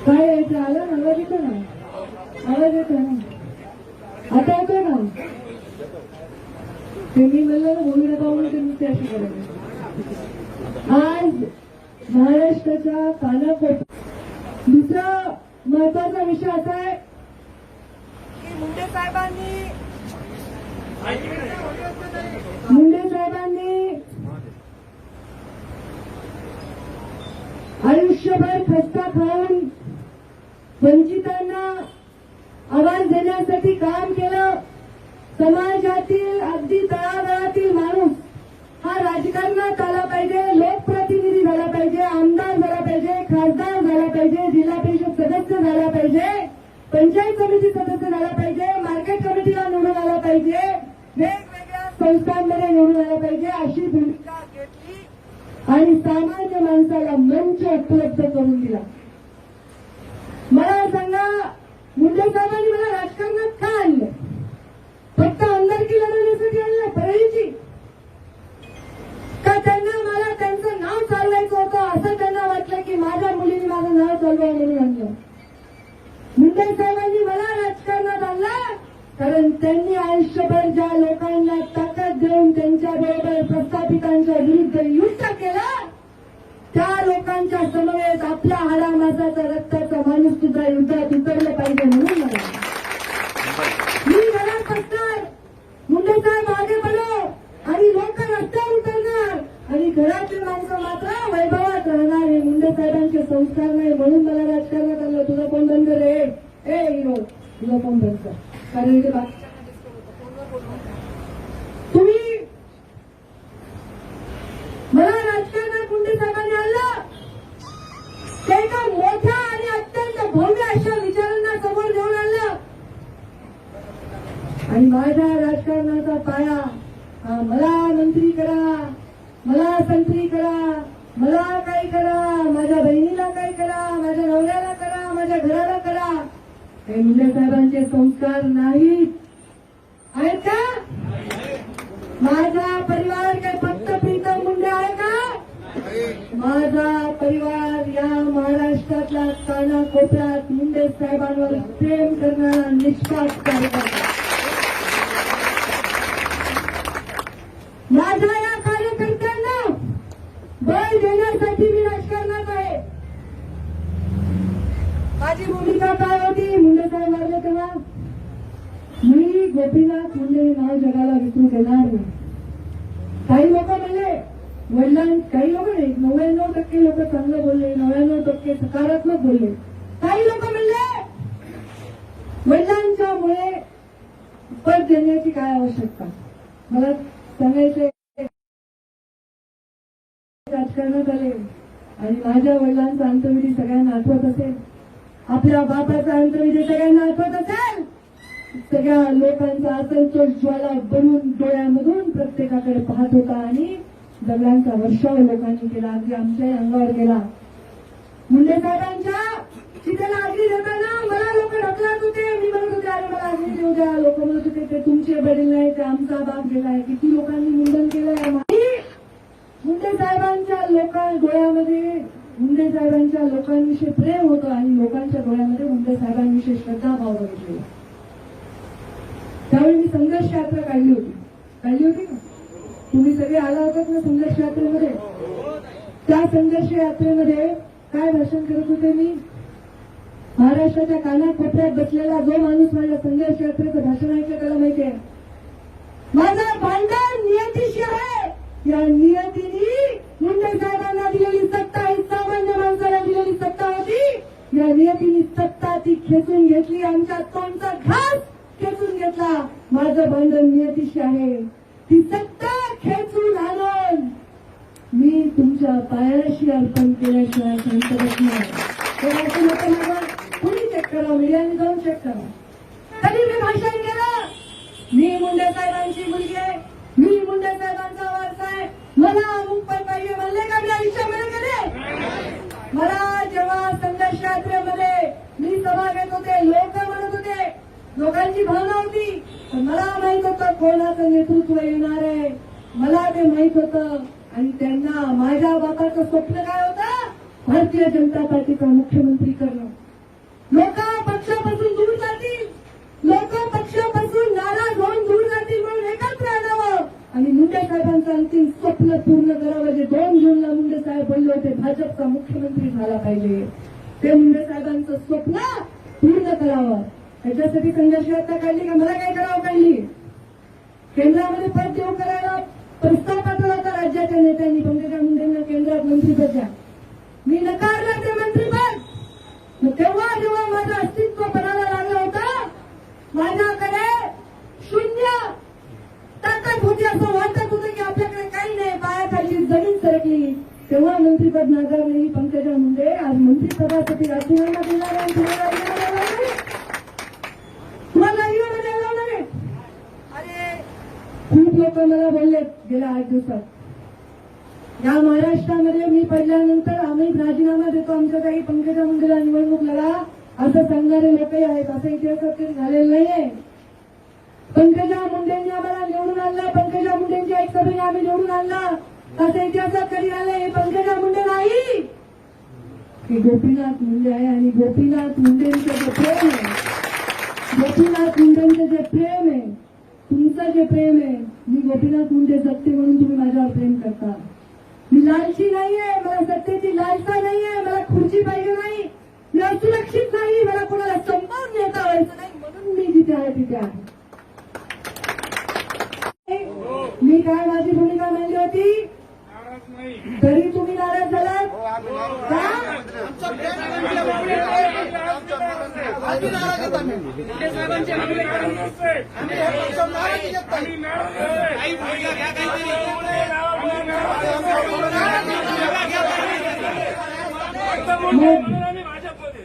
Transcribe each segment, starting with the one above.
काय यायचं आला ना, आवाज येतो ना, आवाज येतो ना, आता येतो ना. ते मी म्हणलं ना बोलू नका म्हणून ते नुसते अशी करायचे. आज महाराष्ट्राच्या कानाकोपऱ्यात दुसरा महत्वाचा विषय असा आहे की मुंडे साहेबांनी आयुष्यभर खस्ता खाऊन वंचितांना आवाज देण्यासाठी काम केलं. समाजातील अगदी तळागाळातील माणूस हा राजकारणात आला पाहिजे, लोकप्रतिनिधी झाला पाहिजे, आमदार झाला पाहिजे, खासदार झाला पाहिजे, जिल्हा परिषद सदस्य झाला पाहिजे, पंचायत समिती सदस्य झाला पाहिजे, मार्केट कमिटीला निवडून आला पाहिजे, वेगवेगळ्या संस्थांमध्ये निवडून आला पाहिजे, अशी भूमिका घेतली आणि सामान्य माणसाला मंच उपलब्ध करून दिला. मला सांगा, मुंडे साहेबांनी मला राजकारणात का आणलं? फक्त आमदारकी लढवण्यासाठी आणलं परळीची? का त्यांना मला त्यांचं नाव चालवायचं होतं, असं त्यांना वाटलं की माझ्या मुलीने माझं नाव चालवावं म्हणून आणलं? मुंडे साहेबांनी मला राजकारणात आणलं कारण त्यांनी आयुष्यभर ज्या लोकांना ताकद देऊन त्यांच्याबरोबर प्रस्थापितांच्या विरुद्ध युद्ध केलं, त्या लोकांच्या समवेत आपल्या हाडामासाचा रक्ताचा माणूस सुद्धा युद्धात उतरलं पाहिजे म्हणून मला. मी घरात बसणार, मुंडे साहेब मागे बनो आणि लोक रस्त्यावर उतरणार आणि घरातील माणसं मात्र वैभवात राहणार. हे मुंडे साहेबांचे संस्कार नाही म्हणून मला राजकारणात आणलं. तुझा फोन बंद रे, ए हिरो, तुझा फोन बंद कर, कारण इथे तुम्ही मला राजकारणात मुंडे साहेबांनी आणलं. ते एका मोठ्या आणि अत्यंत भव्य अशा विचारांना समोर घेऊन आणलं आणि माझ्या राजकारणाचा पाया मला मंत्री करा, मला संत्री करा, मला काही करा, माझ्या बहिणीला काही करा, माझ्या नवऱ्याला करा, माझ्या घराला करा, हे मुंडे साहेबांचे संस्कार नाहीत. आहेत का? माझा परिवार काय फक्त प्रीतम मुंडे आहे का? माझा परिवार या महाराष्ट्रातल्या कानाकोपऱ्यात मुंडे साहेबांवर प्रेम करणारा निष्पाप कार्यकर्ता. माझ्या या कार्यकर्त्यांना बळ देण्यासाठी मी राजकारणात आहे. माझी भूमिका काय होती? मुंडे साहेब लागले तेव्हा मी गोपीनाथ मुंडे नाव जगाला विसरू देणार नाही. काही लोक म्हणले काही लोक नाही, 99% लोक चांगलं बोलले, 99% सकारात्मक बोलले. काही लोक म्हणले वडिलांच्यामुळे पद देण्याची काय आवश्यकता. मला सांगायचे राजकारणात आले आणि माझ्या वडिलांचा अंतविधी सगळ्यांना आठवत असेल, आपल्या बापाचा अंतविधी सगळ्यांना आठवत असेल. सगळ्या लोकांचा असंतोष ज्वाला बनून डोळ्यामधून प्रत्येकाकडे पाहत होता आणि दगडांचा वर्षाव लोकांनी केला, अगदी आमच्याही अंगावर केला. मुंडे साहेबांच्या चितेला अग्नी देताना मला लोक ढकलत होते. मी म्हणत होते अरे मला अग्नी देऊ द्या. लोक म्हणत होते ते तुमचे वडील नाही, ते आमचा बाप गेलाय. किती लोकांनी मुंडन केलंय. मुंडे साहेबांच्या डोळ्यामध्ये मुंडे साहेबांच्या लोकांविषयी प्रेम होतं आणि लोकांच्या डोळ्यामध्ये मुंडे साहेबांविषयी श्रद्धाभाव बघितले. त्यावेळी मी संघर्ष यात्रा काढली होती ना. तुम्ही सगळे आला होतात ना संघर्ष यात्रेमध्ये. त्या संघर्ष यात्रेमध्ये काय भाषण करत होते मी? महाराष्ट्राच्या कानाकोपऱ्यात बसलेला जो माणूस माझ्या संघर्ष यात्रेचं भाषण ऐकलं त्याला माहिती आहे, माझं भांडण नियतीशी आहे. या नियतीने मुंडे साहेबांना दिलेली सत्ता ही सामान्य माणसाला दिलेली सत्ता होती. या नियतीने सत्ता ती खेचून घेतली, आमच्या तोंडचा घास खेचून घेतला. माझं भांडण नियतीशी आहे. ती सत्ता खेचून आणून मी तुमच्या पायाशी अर्पण केल्याशिवाय शांत बसत नाही. कुणी चेक करा, मीडियाने जाऊन चेक करा. कधी मी भाषण केलं? मी मुंडे साहेबांची मुलगी आहे, मी मुंडे साहेबांचा वारसा आहे, मला अमुक पण पाहिजे म्हणले का मी आयुष्यामध्ये कधी? मला जेव्हा संघर्ष यात्रेमध्ये मी सभा घेत होते, लोक म्हणत होते, लोकांची भावना होती, पण मला माहित होतं कोणाचं नेतृत्व येणार आहे. मला ते माहित होतं आणि त्यांना माझ्या बापाचं स्वप्न काय होतं? भारतीय जनता पार्टीचा मुख्यमंत्री करणं. लोक पक्षापासून दूर जातील, लोक पक्षापासून नाराज होऊन दूर जातील म्हणून एकत्र आणावं आणि मुंडे साहेबांचं अंतिम स्वप्न पूर्ण करावं. जे 2 जूनला मुंडे साहेब बोलले होते भाजपचा मुख्यमंत्री झाला पाहिजे, ते मुंडे साहेबांचं स्वप्न पूर्ण करावं. त्याच्यासाठी संघर्ष यात्रा काढली का मला काय करावं काढली? केंद्रामध्ये पद देऊ करायला प्रस्ताव पाठवला होता राज्याच्या नेत्यांनी. पंकजा मुंडेंना केंद्रात मंत्रीपद द्या. मी नकारलं ते मंत्रीपद. मग तेव्हा जेव्हा माझं अस्तित्व पणाला लागलं होतं, माझ्याकडे शून्य ताकद होती, असं वाटत होतं की आपल्याकडे काही नाही, पायाखाली जमीन सरकली, तेव्हा मंत्रीपद नाकारलेली पंकजा मुंडे आज मंत्रिपदासाठी राजीनामा देणार आहे. तुम्हाला राजीनामा द्यायला लावणार आहे. अरे खूप लोक मला बोलले गेल्या 8 दिवसात, या महाराष्ट्रामध्ये मी पडल्यानंतर आम्ही राजीनामा देतो, आमच्या काही पंकजा मुंडेला निवडणूक लढा, असं सांगणारे लोकही आहेत. असं इतिहासात कधी झालेलं नाहीये. पंकजा मुंडेंनी आम्हाला निवडून आणलं, पंकजा मुंडेंच्या एक सभेने आम्ही निवडून आणलं, असं इतिहासात कधी झालं? हे पंकजा मुंडे नाही, हे गोपीनाथ मुंडे आहे. आणि गोपीनाथ मुंडेंचं जे प्रेम आहे, गोपीनाथ मुंडेंचं जे प्रेम आहे, तुमचं जे प्रेम आहे, मी गोपीनाथ मुंडे जगते म्हणून तुम्ही माझ्यावर प्रेम करता. मी लालची नाहीये, मला सत्तेची लालसा नाहीये, मला खुर्ची पाहिजे नाही, मी असुरक्षित नाही, मला कोणाला संपावून नेता व्हायचं नाही, म्हणून मी जिथे आहे तिथे आहे. मी काय माझी भूमिका मांडली होती, तरी तुम्ही नाराज झालात का?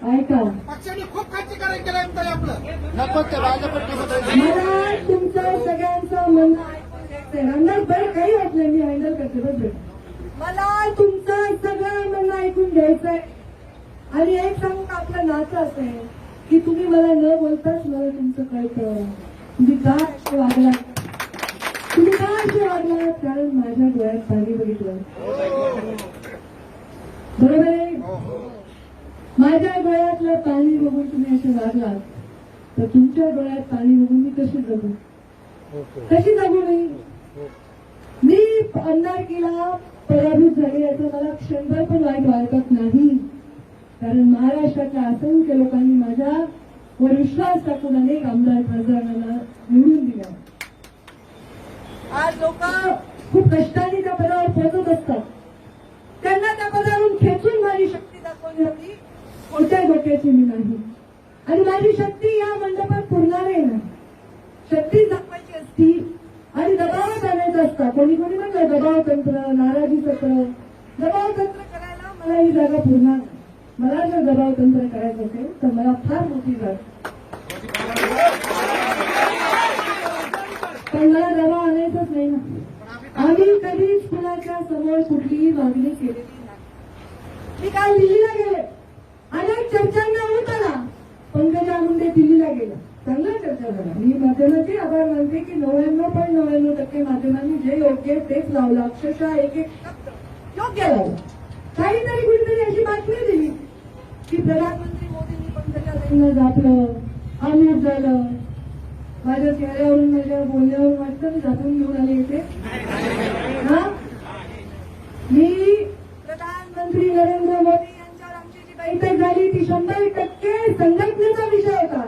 ऐका, पक्षाने खूप खाचीकरण केलं आपलं. मला तुमचं सगळ्यांचं म्हणणं रामदास भाई काही होत नाही, मी हँडल करते. बस मला तुमचं सगळं म्हणणं ऐकून घ्यायचंय. आणि एक सांगू का, आपलं नातं असं आहे की तुम्ही मला न बोलताच मला तुमचं कळतं. तुम्ही का असे वागलात, तुम्ही का असे वागलात, कारण माझ्या डोळ्यात पाणी बघितलं. बरोबर आहे? माझ्या डोळ्यातलं पाणी बघून तुम्ही असे वागलात, तर तुमच्या डोळ्यात पाणी बघून मी कशी जगू, कशी जगू मी आमदारकीला पराभूत झाले याचं मला क्षणभर पण वाईट वाटत नाही. कारण महाराष्ट्रातल्या असंख्य लोकांनी माझ्यावर विश्वास टाकून अनेक आमदार खासदारांना निवडून दिला. आज लोक खूप कष्टाने त्या पदावर पोहोचत असतात. त्यांना त्या पदावरून खेचून माझी शक्ती दाखवली होती, कोणत्या डोक्याची मी नाही. आणि माझी शक्ती या मंडपात पुरणार आहे ना, शक्ती दाखवायची असती आणि दबावात आणायचं असतं. कोणी कोणी म्हणलं दबाव तंत्र, नाराजी सत्र. दबाव तंत्र करायला मला ही जागा पुरणार. मला जर दबाव तंत्र करायचं असेल तर मला फार मोठी जागा, पण मला दबाव आणायचंच नाही ना. आम्ही कधीच कुणाच्या समोर कुठलीही मागणी केलेली नाही. मी काल दिल्लीला गेले, अनेक चर्चांना होत आला. पंकजा मुंडे दिल्लीला गेला, चांगला चर्चा झाला. मी माध्यमाचे आभार मानते की 99.99% माध्यमांनी जे योग्य तेच लावलं, अक्षरशः एक एक शब्द योग्य लावलं. काहीतरी कुठेतरी अशी बातमी दिली की प्रधानमंत्री मोदींनी पंकजाताईंना झापलं, अमूक झालं. माझ्या चेहऱ्यावरून, माझ्या बोलण्यावरून वाटतं मी झापून घेऊन आले इथे. मी प्रधानमंत्री नरेंद्र मोदी यांच्यावर आमची जी बैठक झाली ती 100% संघटनेचा विषय होता.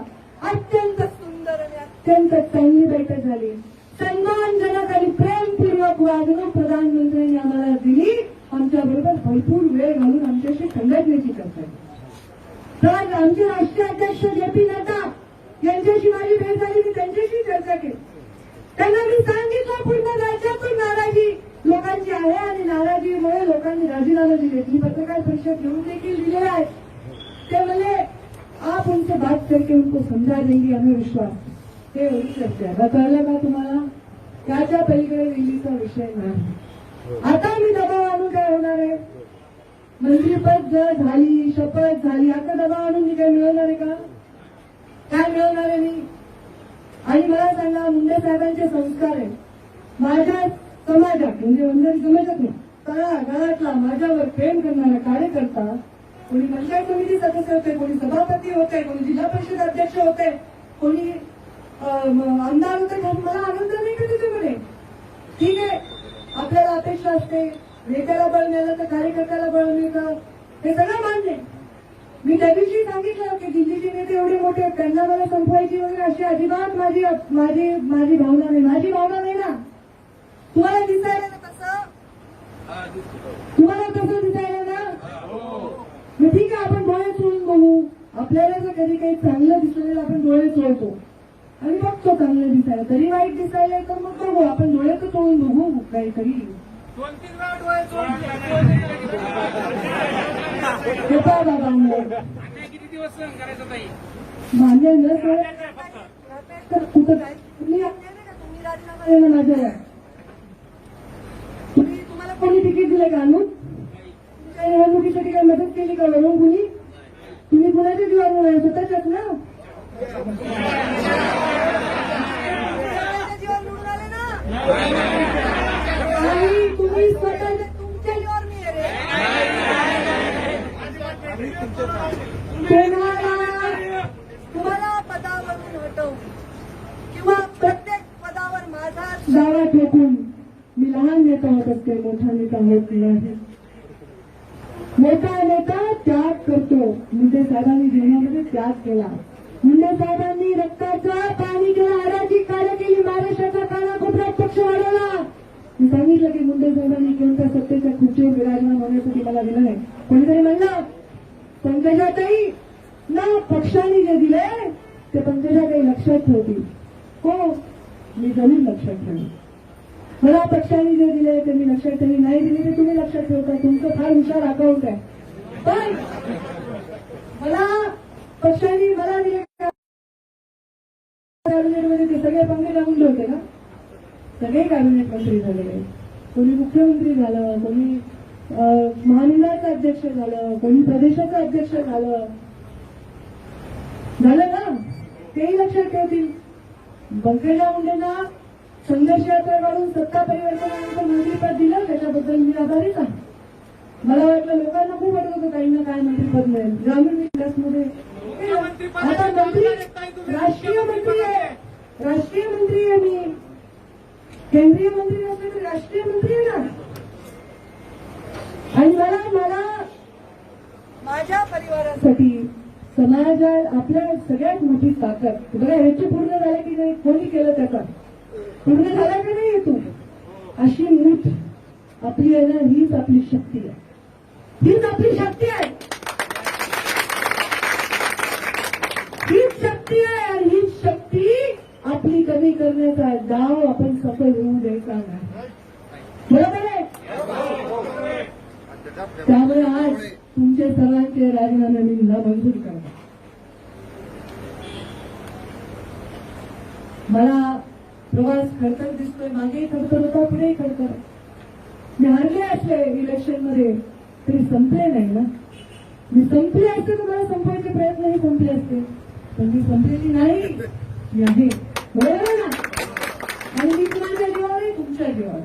अत्यंत सुंदर आणि अत्यंत चांगली बैठक झाली. सन्मानजनक आणि प्रेमपूर्वक वागणूक प्रधानमंत्र्यांनी आम्हाला दिली. आमच्याबरोबर भरपूर वेळ घालून आमच्याशी संघटनेची चर्चा केली. तर आमचे राष्ट्रीय अध्यक्ष जे.पी. नड्डा यांच्याशी माझी भेट झाली, मी त्यांच्याशी चर्चा केली. त्यांना मी सांगितलं पूर्ण राज्यातून नाराजी लोकांची आहे आणि नाराजीमुळे लोकांनी राजीनामा दिले. मी पत्रकार परिषद घेऊन देखील दिलेला आहे. ते म्हणले आप उनसे बात करके उनको समझा देंगे, हमें विश्वास. ते एवढी चर्चा आहे. कळलं का तुम्हाला? त्याच्या पलीकडे दिल्लीचा विषय नाही. आता मी दबाव आणून काय होणार आहे? मंत्रीपद जर झाली, शपथ झाली, आता दबाव आणून मी काय मिळवणार आहे का? काय मिळवणार आहे मी? आणि मला सांगा, मुंडे साहेबांचे संस्कार आहे माझ्या समाजात, म्हणजे वंजारी समाजात नाही, तळागाळातला माझ्यावर प्रेम करणारा कार्यकर्ता, कोणी पंचायत समिती सदस्य होते, कोणी सभापती होते, कोणी जिल्हा परिषद अध्यक्ष होते, कोणी आमदार होते, मला आनंद नाही का त्याच्यामध्ये? ठीक आहे, आपल्याला अपेक्षा असते नेत्याला बळ मिळालं तर कार्यकर्त्याला बळ मिळतं, हे सगळं मान्य आहे. मी त्या दिवशी सांगितलं की दिल्लीचे नेते एवढे मोठे आहेत, त्यांना मला संपवायची वगैरे अशी अजिबात माझी भावना नाही. माझी भावना नाही ना. तुम्हाला दिसायला ना तसं, तुम्हाला तसं दिसायला ना, मग ठीक आहे, आपण डोळे चोळून बघू. आपल्याला जर कधी काही चांगलं दिसलं आपण डोळे चोळतो आणि बघतो चांगलं दिसायला, तरी वाईट दिसायला तर मग बघू, आपण डोळे तर चोळून बघू काहीतरी. 2-3 वेळा डोळे कृपा बाबांना किती दिवस सहन करायचं ताई? मान्य न तर कुठं काय तुम्ही राजीनामा दिला माझ्यावर, तुम्हाला कोणी तिकीट दिलं का? आणून तुमच्या निवडणुकीसाठी काय मदत केली का वरून कुणी? तुम्ही कुणाच्या जीवावर स्वतःच्याच ना जीवावर निवडून आले ना, तुम्ही स्वतःच्या तुमच्या जीवावर मी तुम्हाला पदावरून हटवू किंवा प्रत्येक पदावर माझा दावा ठोकून मी लहान नेता होत असते, मोठा नेता होत नाही. मोठा नेता त्याग करतो. मुंडे साहेबांनी जीवनामध्ये त्याग केला. मुंडे साहेबांनी रक्ताचं पाणी केलं, हराची कार्य केली, महाराष्ट्राचा कानाकोपऱ्यात पक्ष वाढवला. मी सांगितलं की मुंडे साहेबांनी कोणत्या सत्तेच्या खुर्चीवर विराजमान होण्यासाठी मला दिलं नाही. कोणीतरी म्हणलं पंकजाताई ना पक्षाने जे दिले ते पंकजाताई लक्षात ठेवतील. हो, मी जरूर लक्षात ठेवेन. मला पक्षाने जे दिले ते मी लक्षात ठेवी, नाही दिले ते तुम्ही लक्षात ठेवता. तुमचं फार हुशार अकाउंट आहे. पण मला पक्षाने मला दिले कॅबिनेटमध्ये ते सगळे पंकजा मुंडे होते ना, सगळे कॅबिनेट मंत्री झाले. कोणी मुख्यमंत्री झालं, कोणी महामंडळाचं अध्यक्ष झालं, कोणी प्रदेशाचं अध्यक्ष झालं ना, तेही लक्षात ठेवतील. पंकजा मुंडेंना संघर्ष यात्रा काढून सत्ता परिवर्तनानंतर मंत्रीपद दिलं, त्याच्याबद्दल मी आभारीच आहे. मला वाटलं लोकांना खूप वाटत होतं काहींना काय मंत्रीपद मिळेल. ग्रामीण विकासमध्ये आता मंत्री राष्ट्रीय मंत्री आहे, राष्ट्रीय मंत्री आहे मी. केंद्रीय मंत्री नसले तर राष्ट्रीय मंत्री आहे ना. आणि मला माझ्या परिवारासाठी समाजात आपल्या सगळ्यात मोठी ताकद बघा, ह्याची पूर्ण झाले की नाही, कोणी केलं त्याचा पूर्ण झाला की नाही येतो, अशी मूठ आपली आहे ना, हीच आपली शक्ती आहे. हीच आपली शक्ती आहे, हीच शक्ती आहे. आणि हीच शक्ती आपली कमी करण्याचा डाव आपण सफल होऊ द्यायचा नाही. बरोबर आहे. त्यामुळे आज तुमचे सर्वांचे राजीनामे मी मंजूर करतो. मला प्रवास खडतर दिसतोय, मागेही खडतर होता, पुढेही खडतर. मी हारले असले इलेक्शनमध्ये तरी संपले नाही ना. मी संपले असते तर मला संपवायचे प्रयत्नही संपले असते, पण मी संपलेली नाही, मी आहे. बरोबर आहे ना. आणि मी माझ्या जीवावर आहे, तुमच्या जीवावर.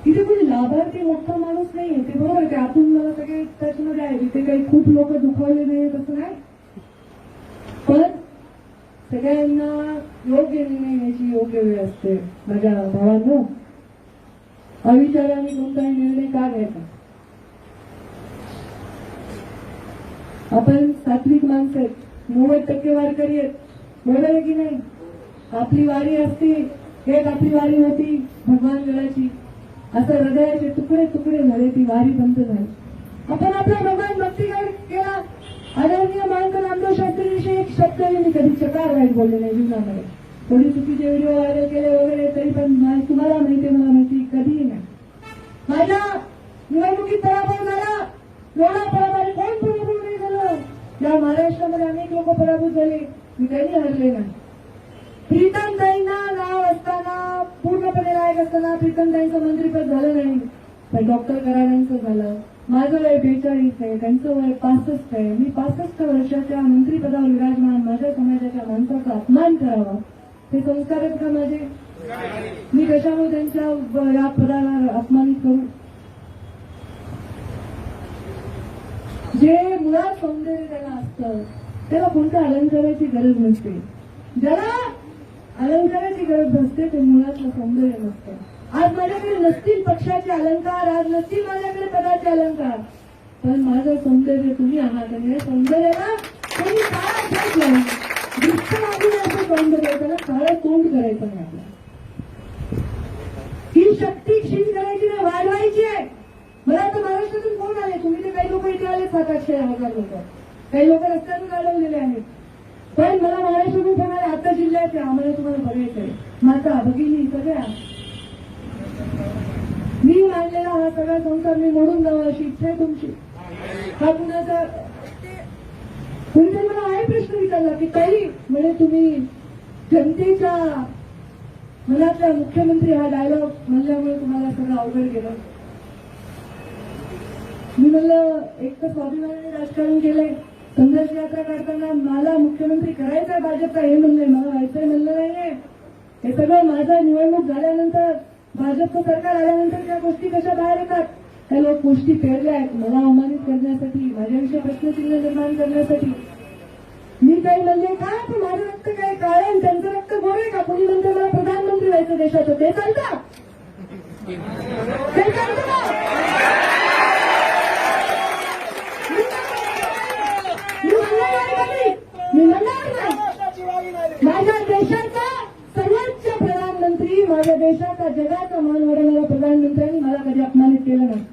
इथे कोणी लाभार्थी मोठा माणूस नाहीये, ते बरोबर आहे. आतून मला सगळे टचमध्ये आहे, इथे काही खूप लोक दुखावले नाही तसं नाही, पण सगळ्यांना योग्य निर्णय घ्यायची योग्य वेळ असते. माझ्या भावांनो, अविचाराने कोणताही निर्णय का घ्यायचा? आपण सात्विक माणसं आहेत, 90% वारकरी आहेत, बरोबर आहे की नाही? आपली वारी असती, एक आपली वारी होती भगवान गडाची, असं हृदयाचे तुकडे तुकडे झाले, ती वारी बंद झाली. आपण आपला भगवान भक्ती केला. आदरणीय महंत नामदेव शास्त्रीविषयी एक शब्द मी कधी चकार वाईट बोलले नाही जीवनामध्ये. थोडी चुकीचे व्हिडिओ व्हायरल केले वगैरे, तरी पण तुम्हाला माहिती, मला माहिती, कधीही नाही. माझ्या निवडणुकीत पराभव झाला, एवढा पराभव कोण पराभव नाही झालं. या महाराष्ट्रामध्ये अनेक लोक पराभूत झाले, मी काही हरले नाही. प्रीतमताईंना नाव असताना, पूर्णपणे लायक असताना प्रीतमताईंचं मंत्रीपद झालं नाही, पण डॉक्टर कराडांचं झालं. माझं वय 42 आहे, त्यांचं वय 65 आहे. मी 65 वर्षाच्या मंत्रीपदावर विराजमान, माझ्या समाजाच्या माणसाचा अपमान करावा हे संस्कार आहेत का माझे? मी कशामुळे त्यांच्या या पदाला अपमानित करू? जे मुळात सौंदर्य त्याला असतं त्याला कोणत्या अलंकाराची गरज नसते. ज्याला अलंकाराची गरज नसते ते मुळातलं सौंदर्य नसतं. आज माझ्याकडे नसतील पक्षाचे अलंकार, आज नसतील माझ्याकडे पदाचे अलंकार, पण माझं सौंदर्य तुम्ही आहात आणि या सौंदर्याला कोणी काळा ठेवलं दृष्टवादी असं सौंदर्य त्याला काळं तोंड करायचं नाही. आपल्याला ही शक्ती क्षीण करायची नाही, वाढवायची आहे. मला आता महाराष्ट्रातून फोन आले, तुम्ही ते काही लोक इथे आले 700-800 लोक, काही लोक रस्त्यातून अडवलेले आहेत, पण मला महाराष्ट्रातून फोन आले आता जिल्ह्याचे, आम्हाला तुम्हाला बघायचंय. माता भगिनी सगळ्या मी मानलेला हा सगळा संसार मी मोडून जावा अशी इच्छा आहे तुमची. हा कुणाचा कुणीतरी मला आहे प्रश्न विचारला की काही म्हणजे तुम्ही जनतेच्या मनातला मुख्यमंत्री हा डायलॉग म्हणल्यामुळे तुम्हाला सगळं अवघड गेलं. मी म्हणलं एक तर स्वाभिमानाने राजकारण केलंय, संघर्ष यात्रा काढताना मला मुख्यमंत्री करायचा भाजपचा हे म्हणलंय, मला व्हायचंय म्हणलं नाहीये. हे सगळं माझं निवडणूक झाल्यानंतर भाजपचं सरकार आल्यानंतर त्या गोष्टी कशा बाहेर येतात. त्या लोक गोष्टी पेरल्या आहेत मला अवमानित करण्यासाठी, माझ्याविषयी प्रश्नचिन्ह निर्माण करण्यासाठी. मी काही म्हणले का पण माझं रक्त काय काळे आणि त्यांचं रक्त गोरे का. कोणी म्हणते मला प्रधानमंत्री व्हायचं देशाचं, ते चालतं ते चालतं का. मी म्हणणार नाही. माझ्या देशाचा सर्वोच्च प्रधानमंत्री, माझ्या देशाचा जगाचा मान वाढवणारा प्रधानमंत्र्यांनी मला कधी अपमानित केलं नाही.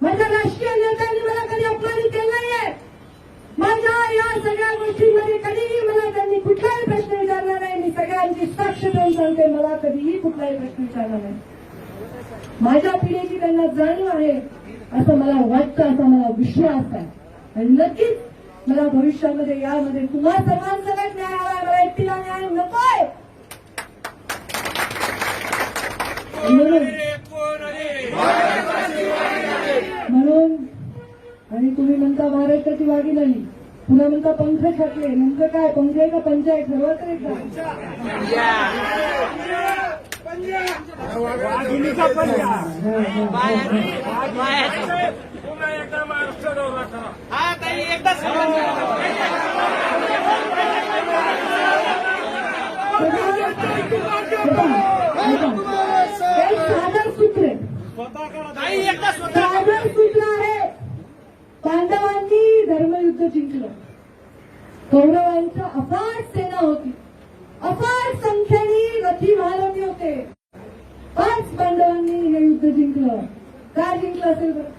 माझ्या राष्ट्रीय नेत्यांनी मला कधी अपमानित केलं नाहीये. माझ्या या सगळ्या गोष्टींमध्ये कधीही मला त्यांनी कुठलाही प्रश्न विचारला नाही. मी सगळ्यांची साक्ष देऊन सांगते मला कधीही कुठलाही प्रश्न विचारला नाही. माझ्या पिढीची त्यांना जाणीव आहे असं मला वाटतं, असा मला विश्वास आहे. आणि नक्कीच मला भविष्यामध्ये यामध्ये तुम्हा सर्वांसकट न्याय हवाय, मला एकटीला न्याय नकोय. म्हणून आणि तुम्ही म्हणता महाराष्ट्राची वागी नाही, पुन्हा म्हणता पंख छाटले. नेमकं काय पंख आहे का पंचायत ठरवा तर एकदा. सादर सूत्र सादर सूत्र आहे. पांडवांनी धर्मयुद्ध जिंकलं, कौरवांचं अफाट सेना होती, अफाट संख्येने रथी महारथी होते. 5 पांडवांनी हे युद्ध जिंकलं. का जिंकलं असेल बरं.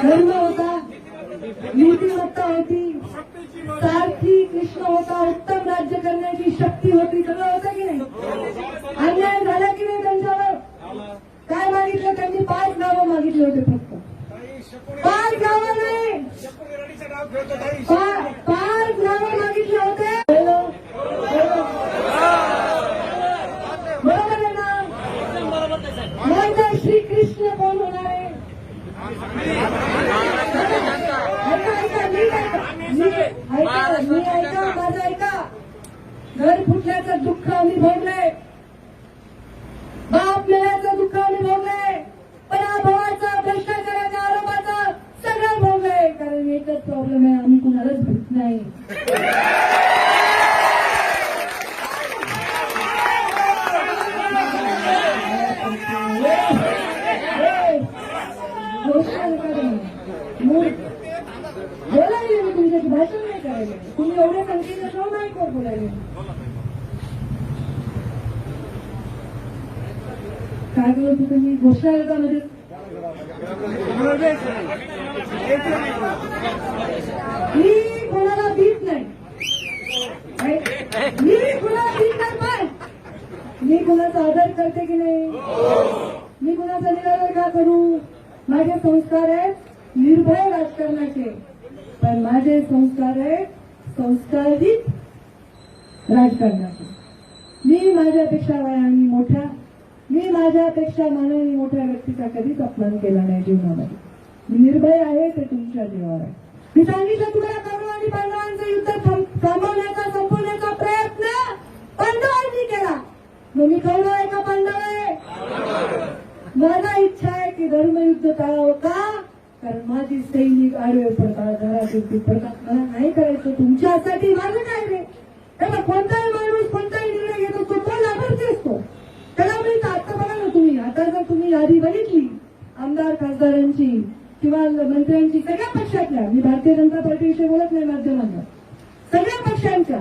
धर्म होता, नीतिमत्ता होती, सारथी कृष्ण होता, उत्तम राज्य करण्याची शक्ती होती, सगळं होतं की नाही. अन्याय झाला की नाही त्यांच्यावर. काय मागितलं त्यांनी, 5 गावं मागितले होते फक्त. 5 गावं नाही, 5 गावं मागितले होते. बरोबर आहे ना. मग श्रीकृष्ण कोण होणार आहे. ऐका माझं ऐका. घर फुटल्याचं दुःख आम्ही भोगलंय, बाप मिळायचं दुःख आम्ही भोगलंय, पराभवाचा भ्रष्टाचाराच्या आरोपाचा सगळं भोगलंय. कारण एकच प्रॉब्लेम आहे, आम्ही कुणालाच भेट नाही. बोलायला मी तुमच्याशी भाषण नाही करायला. तुम्ही एवढ्या संख्येच्या शो नाही कोण बोलायला. काय करत होते मी घोषणा आयोगामध्ये. मी कोणाला भीत नाही, मी कोणाला भीत नाही, पण मी कोणाचा आदर करते की नाही. मी कोणाचा निरादर का करू. माझे संस्कार आहेत निर्भय राजकारणाचे, पण माझे संस्कार आहेत संस्कारित राजकारणाचे. मी माझ्यापेक्षा वयाने मोठ्या, मी माझ्यापेक्षा मानाने मोठ्या व्यक्तीचा कधीच अपमान केला नाही जीवनामध्ये. मी निर्भय आहे, ते तुमच्या जीवावर आहे. मी सांगितलं तुम्हाला कौरव आणि पांडवांचं युद्ध थांबवण्याचा संपवण्याचा प्रयत्न पांडवांनी केला. मग मी कौरव आहे का पांडव आहे. मला इच्छा आहे की धर्मयुद्ध टाळावं. का? कारण माझी सैनिक आडवे पडतात, घरात पडतात. मला नाही करायचं. तुमच्यासाठी माझं काय रे? त्याला कोणताही माणूस कोणताही निर्णय घेत असतो तो लाभार्थी असतो. त्याला मी आता बघा ना, तुम्ही आता जर तुम्ही यादी बघितली आमदार खासदारांची किंवा मंत्र्यांची सगळ्या पक्षातल्या, मी भारतीय जनता पार्टीविषयी बोलत नाही माध्यमांना, सगळ्या पक्षांच्या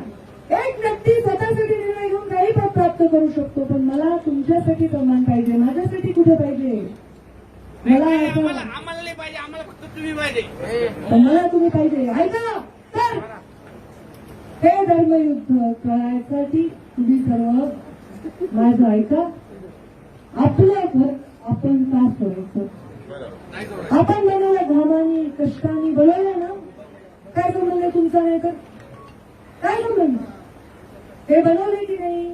एक व्यक्ती स्वतःसाठी निर्णय घेऊन काही पद प्राप्त करू शकतो. पण मला तुमच्यासाठी सन्मान पाहिजे. माझ्यासाठी कुठे पाहिजे? मला आम्हाला असं- आम्हाला नाही पाहिजे, आम्हाला फक्त तुम्ही पाहिजे. पण मला तुम्ही पाहिजे. ऐका तर हे धर्मयुद्ध करायसाठी तुम्ही सर्व माझं ऐका. आपलं घर आपण का सोडायचं? आपण बनवलं घामानी कष्टाने बनवलं ना. काय संबंध आहे तुमचा? नाही तर काय संबंध? हे बनवले की नाही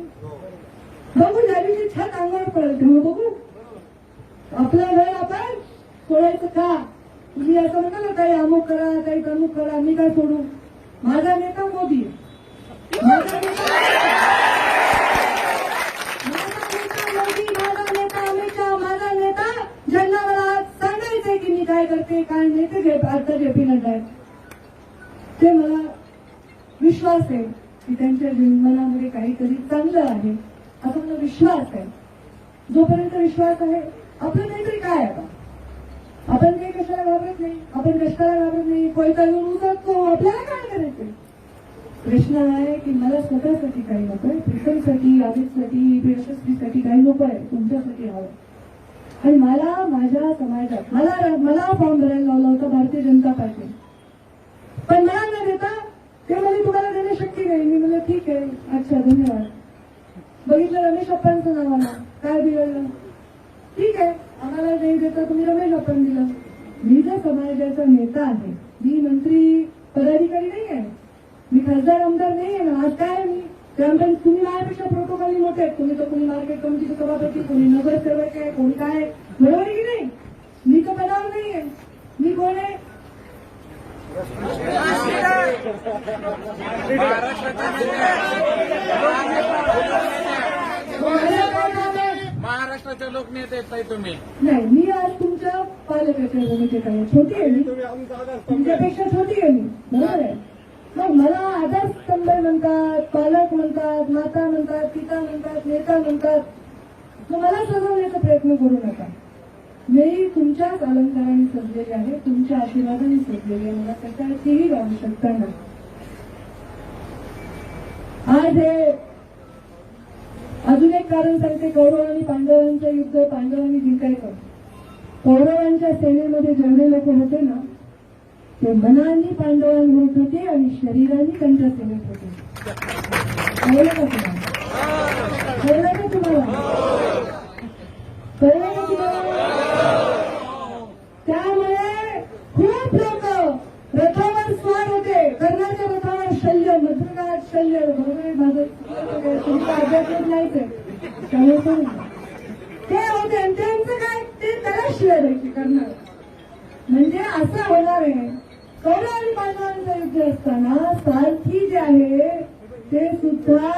बघू. ज्या दिवशी छत अंगावर पडेल तेव्हा बघू. आपलं घर आपण सोडायचं का? तुम्ही असं म्हणता ना, काही अमुक करा, काही तमुक करा. मी काय सोडू? माझा नेता मोदी, माझा नेता मोदी, माझा नेता अमित शहा, माझा नेता ज्यांना मला आज सांगायचंय की मी काय करते काय नाही ते आता जे पी नड्डा आहे. ते मला विश्वास आहे की त्यांच्या जीवनामध्ये काहीतरी चांगलं आहे असा मला विश्वास आहे. जोपर्यंत विश्वास आहे आपलं काहीतरी काय आहे. आपण काही कशाला घाबरत नाही, आपण कष्टाला घाबरत नाही. कोयता घेऊन उचलतो. आपल्याला काय करायचंय? प्रश्न आहे की मला स्वतःसाठी काही नकोय, प्रीतमसाठी, आदितसाठी, यशस्वीसाठी काही नकोय. तुमच्यासाठी हवं. आणि मला माझ्या समाजात मला फॉर्म भरायला लावला होता भारतीय जनता पार्टी. पण मला न देता ते म्हणजे तुम्हाला देणं शक्य नाही. मी म्हणलं ठीक आहे, अच्छा धन्यवाद. बघितलं रमेश अप्पांचं नाव आलं. काय बिघडलं? ठीक आहे, आम्हाला नाही देता तुम्ही रमेश अप्पां दिलं. मी जर समाजाचा नेता आहे, मी मंत्री पदाधिकारी नाही आहे, मी खासदार आमदार नाही आहे ना. आज काय आहे मी? ग्रामपंचायत तुम्ही माझ्यापेक्षा प्रोटोकॉली मोठे आहेत. तुम्ही तर कोणी मार्केट कमिटीचे सभापती, कोणी नगरसेवक आहे, कोणी काय आहे. बरोबर आहे की नाही? मी तर पदावर नाही आहे. मी कोण आहे? महाराष्ट्राचे लोकनेते आहेत ताई तुम्ही. नाही, मी आज तुमच्या पालकाच्या भूमिकेत आहे. छोटी आहे मी, तुमच्यापेक्षा छोटी आहे मी. बरोबर आहे. मग मला आधारस्तंभ म्हणतात, पालक म्हणतात, माता म्हणतात, पिता म्हणतात, नेता म्हणतात. मग मला सजवण्याचा प्रयत्न करू नका. मी तुमच्याच अलंकाराने सजलेली आहे, तुमच्या आशीर्वादाने सजलेली आहे. मला कशाचीही आवश्यकता नाही. आज हे अजून एक कारण सांगते. कौरव आणि पांडवांचं युद्ध पांडवांनी जिंकायचं. कौरवांच्या सेनेमध्ये जेवढे लोक होते ना, ते मनाने पांडवांविरुद्ध होते आणि शरीराने त्यांच्या सेनेत होते. कळलं का तुम्हाला? कळलं का तुम्हाला? कळलं का तुम्हाला? त्यामुळे खूप लोक रथावर स्वार होते. कर्णाच्या रथावर शल्य, मधुरात शल्य. बरोबर माझं तुमचा अभ्यास नाहीच आहे. त्यामुळे ते होते आणि त्यांचं काय, ते त्याला शिवाय द्यायचे करणार. म्हणजे असं होणार आहे. कौरव आणि पांडवांचं युद्ध असताना सारथी जे आहे ते सुद्धा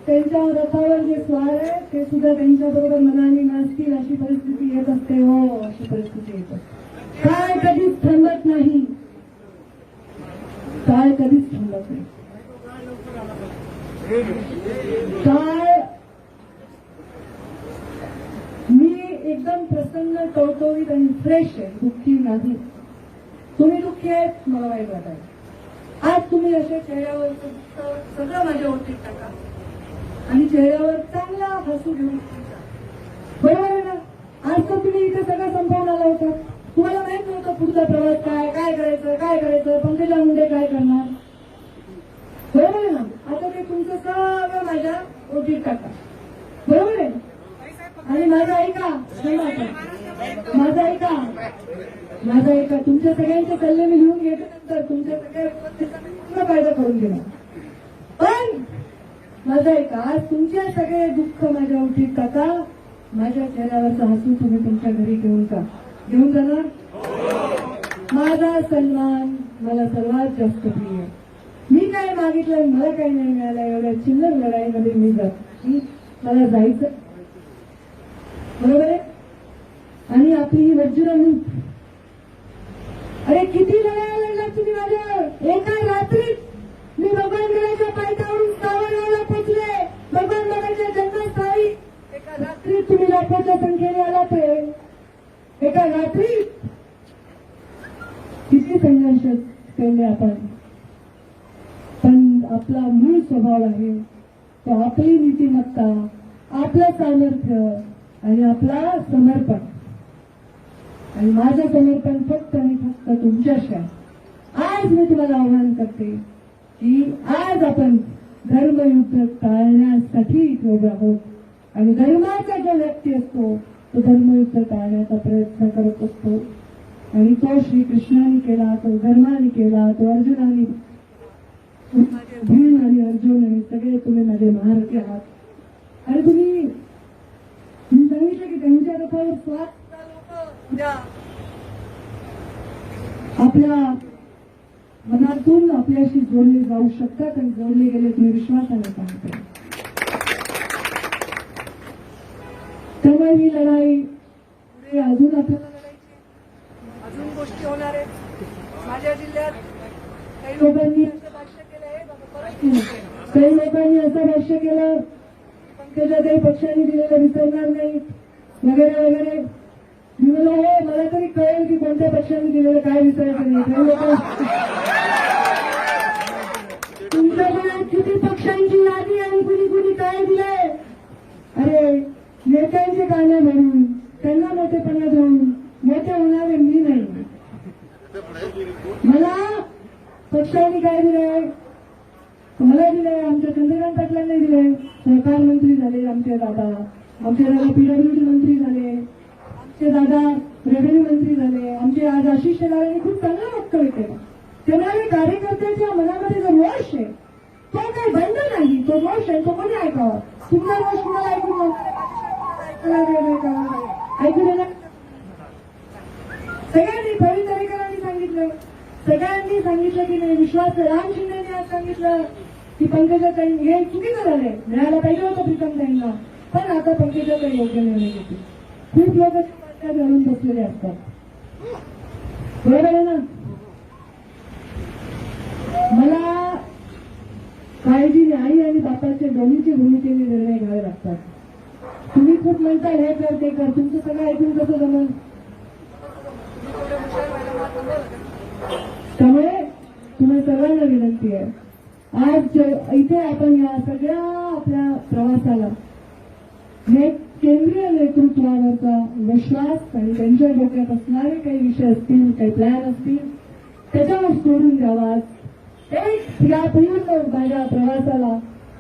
त्यांच्या रथावर जे स्वार आहे ते सुद्धा त्यांच्याबरोबर मनाने नाचतील अशी परिस्थिती येत असते. हो, अशी परिस्थिती येत असते. काय कधीच थांबत नाही. काय कधीच थांबत नाही. काय मी एकदम प्रसन्न, टवटवीत आणि फ्रेश आहे. दुःखी नाही. तुम्ही दुःखी आहेत, मला वाईट वाटत. आज तुम्ही अशा चेहऱ्यावर सगळं माझ्या ओळखीत टाका आणि चेहऱ्यावर चांगला हसू घेऊन बरोबर आहे ना. आज तर तुम्ही इथे सगळं संपवून आला होता. तुम्हाला माहित नव्हतं पुढचा प्रवास काय काय करायचं. पंकजा मुंडे काय करणार. बरोबर आहे ना. आता ते तुमचं सगळं माझ्या ओळखीत टाका. बरोबर आहे. आणि माझं ऐका, माझा ऐका. तुमच्या सगळ्यांचे सल्ले मी लिहून घेतल्यानंतर तुमच्या सगळ्या फायदा करून घेणार. पण माझा ऐका, आज तुमच्या सगळे दुःख माझ्या ओठीत टाका. माझ्या चेहऱ्यावरचं हसू तुम्ही तुमच्या घरी घेऊन जाणार. माझा सन्मान मला सर्वात जास्त प्रिय. मी काय मागितलं, मला काय नाही मिळालं, एवढ्या चिल्लर लढाईमध्ये मी जात. मला जायचं. बरोबर आहे. आणि आपली ही वज्रमूठ. अरे किती लढाया लढला तुम्ही माझ्यावर. एका रात्रीत मी भगवान गडाच्या पायथ्यावरून सावरगावला पोचले. भगवान गडाच्या जन्मस्थळी एका रात्रीत तुम्ही लाखोच्या संख्येने आला. ते एका रात्रीत किती संघर्ष केले आपण. पण आपला मूळ स्वभाव आहे तो आपली नीतिमत्ता, आपलं सामर्थ्य आणि आपला समर्पण. आणि माझं समर्पण फक्त आणि फक्त तुमच्याशी आहे. आज मी तुम्हाला आव्हान करते की आज आपण धर्मयुद्ध टाळण्यासाठी इथे उभे आहोत. आणि धर्माचा जो व्यक्ती असतो तो धर्मयुद्ध टाळण्याचा प्रयत्न करत असतो. आणि तो श्रीकृष्णाने केला, तो धर्माने केला, तो अर्जुनाने. माझे भीम आणि अर्जुन आणि सगळे तुम्ही माझे महारथी आहात. आणि तुम्ही मी सांगितलं की त्यांच्या रथावर स्वात आपल्या मनातून आपल्याशी जोडले जाऊ शकतात आणि जोडले गेले तुम्ही विश्वासाने सांगते. त्यामुळे ही लढाई पुढे अजून आपल्याला लढायची, अजून गोष्टी होणार आहेत. माझ्या जिल्ह्यात काही लोकांनी असं भाष्य केलं, काही लोकांनी असं भाष्य केलं पंकजाताई पक्षाने दिलेलं विसरणार नाही वगैरे वगैरे. मी म्हणलं हो, मला तरी कळेल की कोणत्या पक्षाने दिलेलं काय विसरायचं नाही. काही लोक तुमच्याकडे किती पक्षांची यादी आणि कुणी कुणी काय दिलंय. अरे नेत्यांचे गाणे म्हणून त्यांना मोठेपणा देऊन मोठे होणारे मी नाही. मला पक्षाने काय दिलंय, मला दिलंय, आमच्या चंद्रकांत पाटलांनी दिलंय. सहकार मंत्री झाले आमचे दादा पीडब्ल्यूडी मंत्री झाले, आमचे दादा रेव्हेन्यू मंत्री झाले, आमचे आज आशिष शेलारांनी खूप चांगलं वक्तव्य केलं. तेव्हा कार्यकर्त्याच्या मनामध्ये जो रोष आहे तो काही बंद नाही, तो रोष आहे तो कोणी ऐकावा. तुमचा रोष कुणाला ऐकून ऐकू देणार. सगळ्यांनी फळी दरेकरांनी सांगितलं, सगळ्यांनी सांगितलं की नाही. विश्वास राम शिंदेने आज सांगितलं की पंकजाताई हे चुकीचं झालंय, मिळायला पाहिजे होतं प्रीतमताईंना, पण आता पंकजाताई योग्य निर्णय घेते. खूप लोक घालून बसलेले असतात, बरोबर आहे ना. मला काळजीने आई आणि बापाच्या दोन्हीची भूमिकेने निर्णय घ्यावे लागतात. तुम्ही खूप म्हणता हे कर ते कर, तुमचं सगळं ऐकून कसं जमल. त्यामुळे तुम्हाला सर्वांना विनंती आहे, आज इथे आपण या सगळ्या आपल्या प्रवासाला हे केंद्रीय नेतृत्वावरचा विश्वास आणि त्यांच्या डोक्यात असणारे काही विषय असतील, काही प्लॅन असतील त्याच्यावर सोडून द्यावा. एक या पूर्ण माझ्या प्रवासाला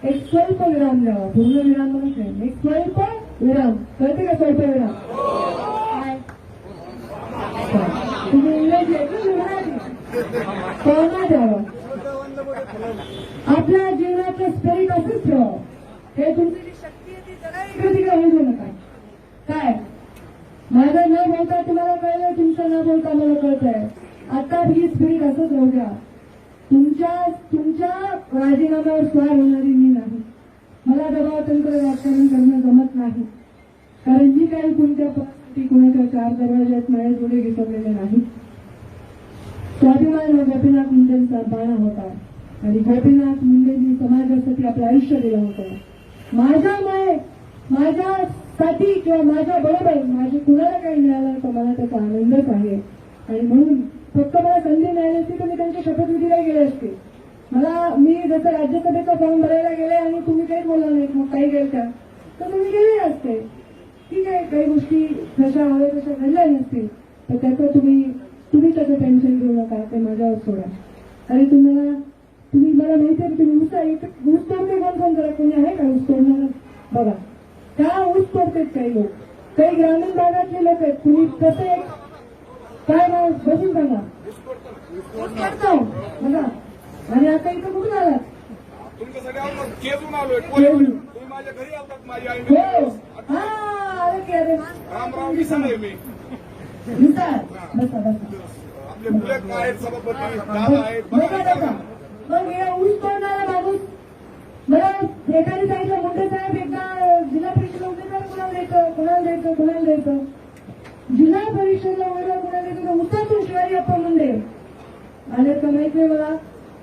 एक स्वल्प विराम द्यावा. पूर्ण विराम म्हणून नाही, एक स्वल्प विराम. कळते का स्वल्प विराम? तुम्ही इंग्रजी ऐकून मराठी द्यावा. आपल्या जीवनाचं स्पिरिट असंच ठेवा. हे तुमची जी शक्ती आहे ती जरा इकडे तिकडे होऊ देऊ नका. काय माझं न बोलता तुम्हाला कळलं, तुमचं न बोलता मला कळतंय. आता ही स्पिरिट असंच राहू द्या. तुमच्या राजीनाम्यावर स्वार होणारी मी नाही. मला दबावतंत्र राजकारण करणं जमत नाही. कारण मी काही कोणत्या पक्षासाठी कोणाच्या चार दरवाज्यात माझ्या जोडे घेतलेले नाही. स्वाभिमान हा गोपीनाथ मुंडेंचा बाणा होता आणि गोपीनाथ मुंडेंनी समाजासाठी आपलं आयुष्य दिलं होतं. माझ्यासाठी किंवा माझ्या बरोबर माझे कुणाला काही मिळालं तर मला त्याचा आनंदच आहे. आणि म्हणून फक्त मला संधी मिळाली असती तर मी त्यांच्या शपथविधीला गेले असते. मी जसं राज्यसभेचा फॉर्म भरायला गेले आणि तुम्ही काही बोलला नाही, मग काही गेलत्या तर तुम्ही गेले असते. ठीक आहे, काही गोष्टी जशा हव्या तशा घडल्या नसतील तर त्याचं तुम्ही त्याचं टेन्शन घेऊ नका, ते माझ्यावर सोडा. आणि तुम्ही मला माहिती आहे तुम्ही ऊस तोडते कोण करा, कोणी आहे का ऊस तोडणार? बघा का ऊस तोडतेत काही लोक, काही ग्रामीण भागातले लोक आहेत. तुम्ही कसे काय मग बसून सांगा करतो बघा. आणि आता इथं कुठून आलात? तुम्ही माझ्या घरी आलतात. माझी आई हो हा आलं की. अरे रामराव किसान आहे मी. बसा बसा. आपले बुलेट आहेत, सभापती दादा आहेत. मग हे ऊस तोडणारा माणूस मला एकाने सांगितलं, मोठे साहेब एकदा जिल्हा परिषद उमेदवार कुणाला द्यायचं. जिल्हा परिषदला उमेदवार कोणाला दिला उसातून शिवाजी अप्पा मुंडे आले का माहित नाही मला.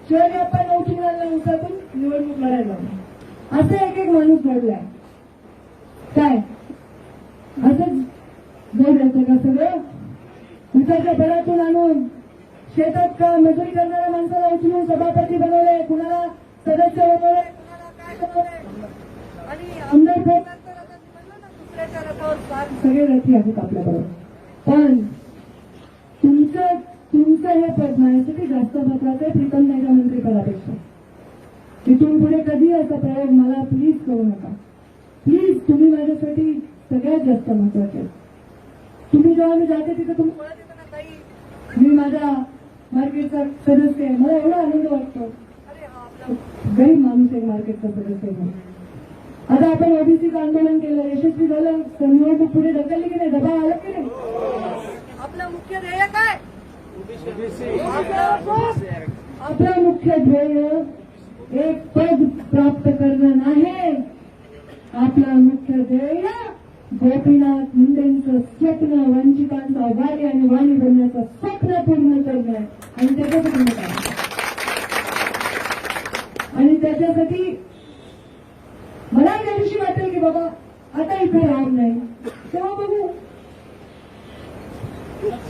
शिवाजी अप्पा उठून आला उसातून निवडणूक लढायला असं एक एक माणूस घडलाय. काय असंच घडायचं का सगळं. उसाच्या भरातून आणून शेतात का मजुरी करणाऱ्या माणसाला उचलून सभापती बनवले, कुणाला सदस्य बनवले, कुणाला काय बनवले आणि आमदार दुसऱ्याच्या रथावर स्वार सगळे रथी आहेत आपल्याबरोबर. पण तुमचं हे पद माझ्यासाठी जास्त महत्वाचं आहे प्रीतम नायका मंत्रीपदापेक्षा. इथून पुढे कधी असा प्रयोग मला प्लीज करू नका. प्लीज तुम्ही माझ्यासाठी सगळ्यात जास्त महत्वाचे. तुम्ही जेव्हा मी जाते तिथे तुम्ही बोलत येतं ना ताई मी माझ्या मार्केटचा सदस्य आहे, मला एवढा आनंद वाटतो. अरे हा आपला गरीब माणूस एक मार्केटचा सदस्य आहे. आता आपण ओबीसीचं आंदोलन केलं, यशस्वी झालं, निवडणूक पुढे ढकलली की नाही, दबाव आला की नाही. आपलं मुख्य ध्येय काय. आपलं मुख्य ध्येय एक पद प्राप्त करणं नाही. आपलं मुख्य ध्येय गोपीनाथ मुंडेंचं स्वप्न, वंचितांचं आघाडी आणि वाणी बनण्याचं स्वप्न पूर्ण करणं आहे. आणि त्याच्यासाठी काय आणि त्याच्यासाठी मला त्या दिवशी वाटेल की बाबा आता इथे राहत नाही तेव्हा बघू.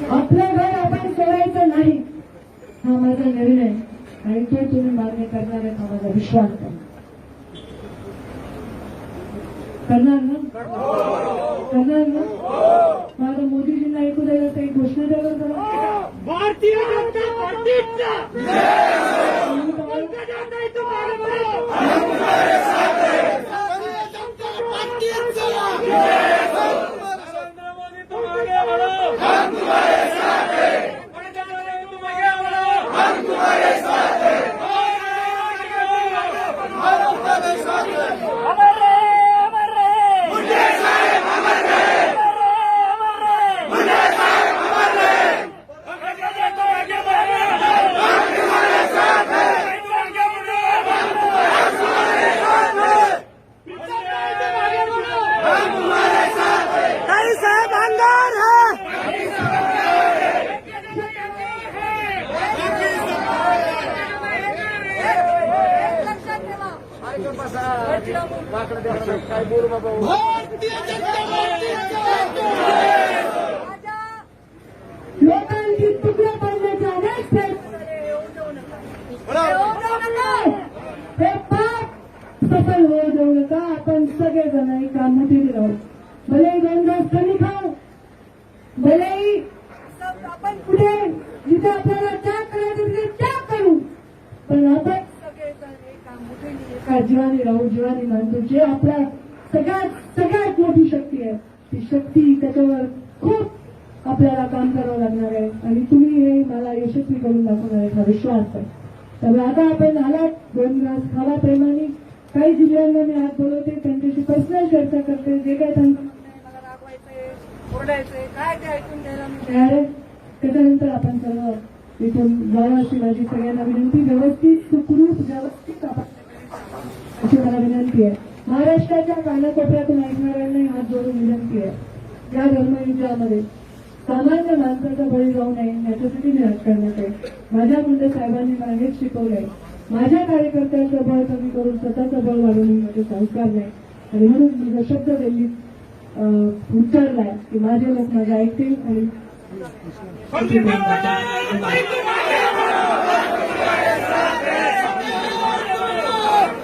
आपलं घर आपण सोडायचं नाही हा माझा निर्णय आणि तो तुम्ही मान्य करणार आहे हा माझा विश्वास आहे. करणार ना. करणार ना. माझा मोदीजींना ऐकू द्यायला काही घोषणा द्यायला जरा. भारतीय जनता पार्टीचा नरेंद्र मोदी तुम आगे बढ़ो, हम तुम्हारे साथ हैं. तुम आगे बढ़ो, हम तुम्हारे साथ हैं. काय बोलू बाबा. लोकांची तुकडे पडण्याच्या अनेक हे पाप सफल होऊ देऊ नका. आपण सगळेजण एका मुठीत राहू. भलेही 2 दिवस कमी खाऊ, भलेही आपण कुठे जिथे आपल्याला त्याग करायचं तिथे त्याग करू, पण आपण सगळेजण एका मुठीने एका जीवाने राहू. जीवाने मानतो जे आपल्या सगळ्यात मोठी शक्ती आहे ती शक्ती त्याच्यावर खूप आपल्याला काम करावं लागणार आहे आणि तुम्ही हे मला यशस्वी करून दाखवणार आहे हा विश्वास आहे. त्यामुळे आता आपण आलात 2 ग्लास खावा प्रेमाने. काही जिल्ह्यांना मी आज बोलवते, त्यांच्याशी पर्सनल चर्चा करते. जे काय त्यांचं म्हणणं आहे मला रागवायचंय ओरडायचंय काय ते ऐकून घ्यायला मी तयार आहे. त्याच्यानंतर आपण सर्व इथून जावं अशी माझी सगळ्यांना विनंती. व्यवस्थित सुखरूप व्यवस्थित आपण अशी मला विनंती आहे. महाराष्ट्राच्या कानाकोपऱ्यातून ऐकणाऱ्यांना हात जोडून विनंती आहे. या धर्मयुद्धामध्ये सामान्य माणसाचा बळी जाऊ नये याच्यासाठी मी राजकारणात आहे. माझ्या मुंडे साहेबांनी मला हेच शिकवलंय. माझ्या कार्यकर्त्यांचं बळ कमी करून स्वतःचं बळ वाढवून माझे संस्कार नाही आणि म्हणून मी जो शब्द दिल्लीत उच्चारलाय की माझे लोक माझं ऐकतील आणि